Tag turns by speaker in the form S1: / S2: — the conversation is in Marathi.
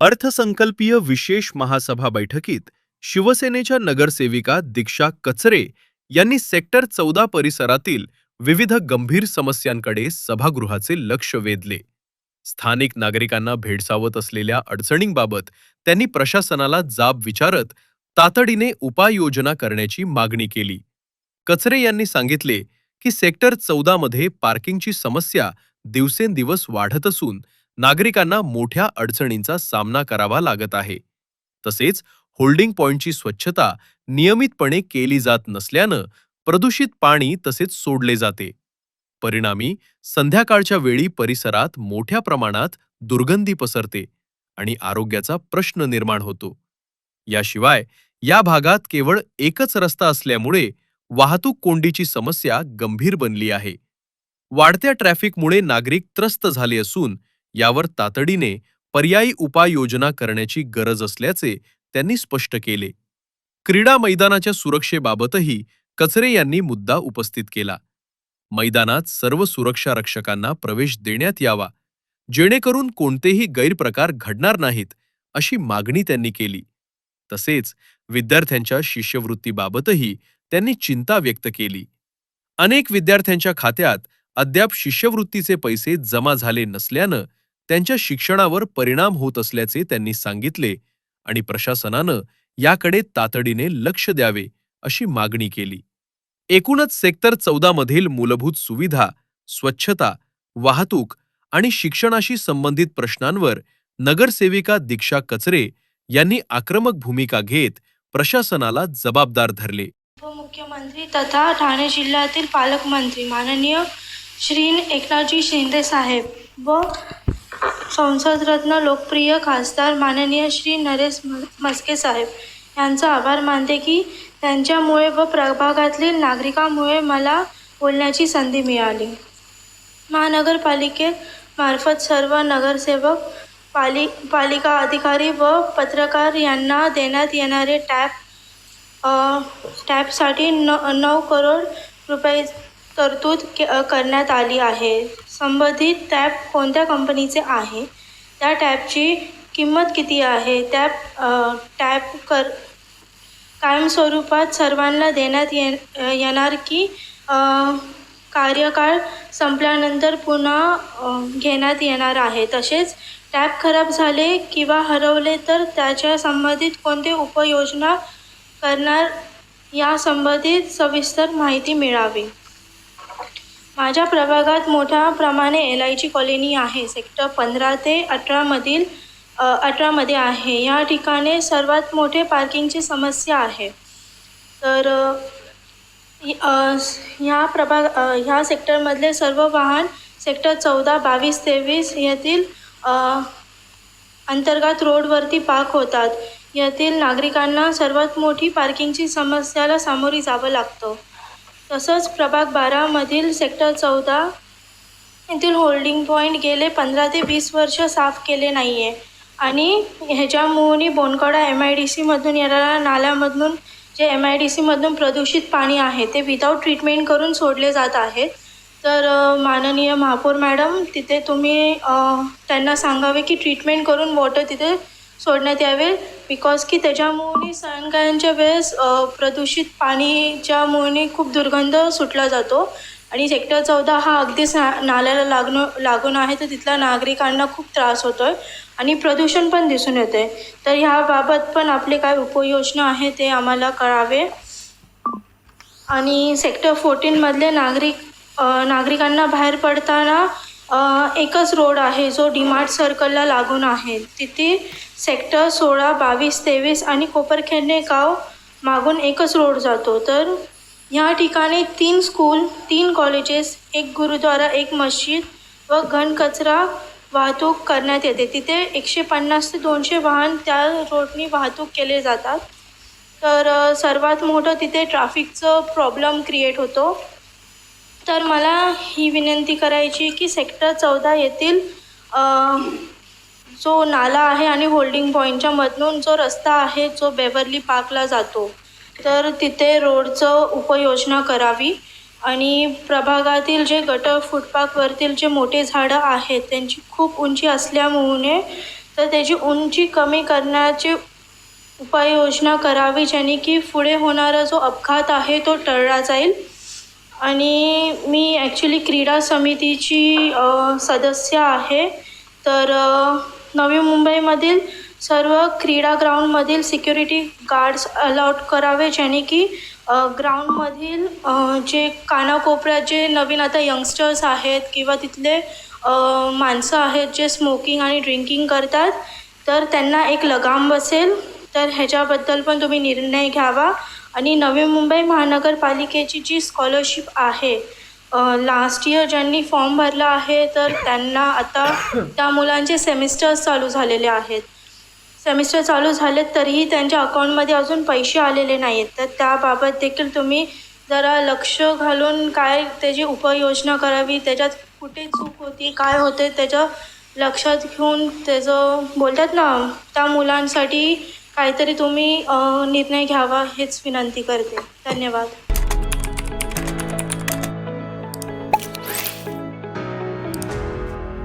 S1: अर्थसंकल्पीय विशेष महासभा बैठकीत शिवसेनेच्या नगरसेविका दीक्षा कचरे यांनी सेक्टर 14 परिसरातील विविध गंभीर समस्यांकडे सभागृहाचे लक्ष वेधले. स्थानिक नागरिकांना भेडसावत असलेल्या अडचणींबाबत त्यांनी प्रशासनाला जाब विचारत तातडीने उपाययोजना करण्याची मागणी केली. कचरे यांनी सांगितले की सेक्टर 14 मध्ये पार्किंगची समस्या दिवसेंदिवस वाढत असून नागरिकांना मोठ्या अडचणींचा सामना करावा लागत आहे. तसेच होल्डिंग पॉइंटची स्वच्छता नियमितपणे केली जात नसल्यानं प्रदूषित पाणी तसेच सोडले जाते. परिणामी संध्याकाळच्या वेळी परिसरात मोठ्या प्रमाणात दुर्गंधी पसरते आणि आरोग्याचा प्रश्न निर्माण होतो. याशिवाय या भागात केवळ एकच रस्ता असल्यामुळे वाहतूक कोंडीची समस्या गंभीर बनली आहे. वाढत्या ट्रॅफिकमुळे नागरिक त्रस्त झाले असून यावर तातडीने पर्यायी उपाययोजना करण्याची गरज असल्याचे त्यांनी स्पष्ट केले. क्रीडा मैदानाच्या सुरक्षेबाबतही कचरे यांनी मुद्दा उपस्थित केला. मैदानात सर्व सुरक्षा रक्षकांना प्रवेश देण्यात यावा, जेणेकरून कोणतेही गैरप्रकार घडणार नाहीत, अशी मागणी त्यांनी केली. तसेच विद्यार्थ्यांच्या शिष्यवृत्तीबाबतही त्यांनी चिंता व्यक्त केली. अनेक विद्यार्थ्यांच्या खात्यात अद्याप शिष्यवृत्तीचे पैसे जमा झाले नसल्यानं त्यांच्या शिक्षणावर परिणाम होत असल्याचे त्यांनी सांगितले आणि प्रशासनानं याकडे तातडीने लक्ष द्यावे अशी मागणी केली. एकूणच सेक्टर 14 मधील मूलभूत सुविधा, स्वच्छता, वाहतूक आणि शिक्षणाशी संबंधित प्रश्नांवर नगरसेविका दीक्षा कचरे यांनी आक्रमक भूमिका घेत प्रशासनाला जबाबदार धरले.
S2: उपमुख्यमंत्री तथा ठाणे जिल्ह्यातील पालकमंत्री माननीय श्री एकनाथजी शिंदे साहेब व संसदरत्न लोकप्रिय खासदार माननीय श्री नरेश म्हस्के साहेब यांचा आभार मानते की त्यांच्यामुळे व प्रभागातील नागरिकांमुळे मला बोलण्याची संधी मिळाली. महानगरपालिकेत मार्फत सर्व नगरसेवक, पालिका अधिकारी व पत्रकार यांना देण्यात येणारे टॅपसाठी 9 करोड रुपये तरतूद करण्यात आली आहे. संबंधित टॅप कोणत्या कंपनीचे आहे, त्या टॅपची किंमत किती आहे, टॅप कायमस्वरूपात सर्वांना देण्यात येणार की कार्यकाळ संपल्यानंतर पुन्हा घेण्यात येणार आहे. तसेच टॅप खराब झाले किंवा हरवले तर त्याच्या संबंधित कोणते उपाययोजना करणार या संबंधित सविस्तर माहिती मिळावी. माझ्या प्रभागात मोठ्या प्रमाणे LIG कॉलनी आहे. सेक्टर 15 ते 18 मध्ये आहे. या ठिकाणी सर्वात मोठे पार्किंगची समस्या आहे. तर ह्या सेक्टरमधले सर्व वाहन सेक्टर 14, 22, 23 येथील अंतर्गत रोडवरती पार्क होतात. येथील नागरिकांना सर्वात मोठी पार्किंगची समस्याला सामोरी जावं लागतं. तसंच प्रभाग 12 मधील सेक्टर 14 येथील होल्डिंग पॉईंट गेले 15 ते 20 वर्ष साफ केले नाही आहे आणि ह्याच्यामुळे बोनकडा MIDC मधून येणाऱ्या नाल्यामधून जे MIDC मधून प्रदूषित पाणी आहे ते विदाऊट ट्रीटमेंट करून सोडले जात आहेत. तर माननीय महापौर मॅडम, तिथे तुम्ही त्यांना सांगावे की ट्रीटमेंट करून वॉटर तिथे सोडण्यात यावे, बिकॉज की त्याच्यामुळे सायंकाळच्या वेळेस प्रदूषित पाणीच्यामुळे खूप दुर्गंध सुटला जातो आणि सेक्टर 14 हा अगदीच नाल्याला लागून आहे. तर तिथल्या नागरिकांना खूप त्रास होतो आहे आणि प्रदूषण पण दिसून येते. तर ह्याबाबत पण आपले काय उपाययोजना आहे ते आम्हाला कळावे. आणि सेक्टर 14 मधले नागरिकांना बाहेर पडताना एकच रोड आहे जो DMart सर्कलला लागून आहे. तिथे सेक्टर 16, 22, 23 आणि कोपरखेडणे गाव मागून एकच रोड जातो. तर ह्या ठिकाणी 3 स्कूल, 3 कॉलेजेस, 1 गुरुद्वारा, 1 मस्जिद व घन कचरा वाहतूक करण्यात येते. तिथे 150 ते 200 वाहन त्या रोडनी वाहतूक केले जातात. तर सर्वात मोठं तिथे ट्रॅफिकचं प्रॉब्लेम क्रिएट होतो. तर मला ही विनंती करायची की सेक्टर 14 येथील जो नाला आहे आणि होल्डिंग पॉईंटच्या मधून जो रस्ता आहे जो बेवर्ली पार्कला जातो, तर तिथे रोडचं उपाययोजना करावी. आणि प्रभागातील जे गटर फुटपाथवरतील जे मोठे झाडं आहेत त्यांची खूप उंची असल्यामुळे तर त्याची उंची कमी करण्याची उपाययोजना करावी, ज्याने की पुढे होणारा जो अपघात आहे तो टळला जाईल. आणि मी ॲक्च्युली क्रीडा समितीची सदस्य आहे. तर नवी मुंबईमधील सर्व क्रीडा ग्राउंडमधील सिक्युरिटी गार्ड्स अलॉट करावे, ज्याने की ग्राउंडमधील जे कानाकोपऱ्यात जे नवीन आता यंगस्टर्स आहेत किंवा तिथले माणसं आहेत जे स्मोकिंग आणि ड्रिंकिंग करतात, तर त्यांना एक लगाम बसेल. तर ह्याच्याबद्दल पण तुम्ही निर्णय घ्यावा. आणि नवी मुंबई महानगरपालिकेची जी स्कॉलरशिप आहे, लास्ट इयर ज्यांनी फॉर्म भरला आहे, तर त्यांना आता त्या मुलांचे सेमिस्टर्स चालू झालेले आहेत. सेमिस्टर चालू झालेत तरीही त्यांच्या अकाउंटमध्ये अजून पैसे आलेले नाही आहेत. तर त्याबाबत देखील तुम्ही जरा लक्ष घालून काय त्याची उपाययोजना करावी, त्याच्यात कुठे चूक होती, काय होते त्याचं लक्षात घेऊन त्याचं बोलतात ना, त्या मुलांसाठी काहीतरी तुम्ही निर्णय घ्यावा हेच विनंती करते. धन्यवाद.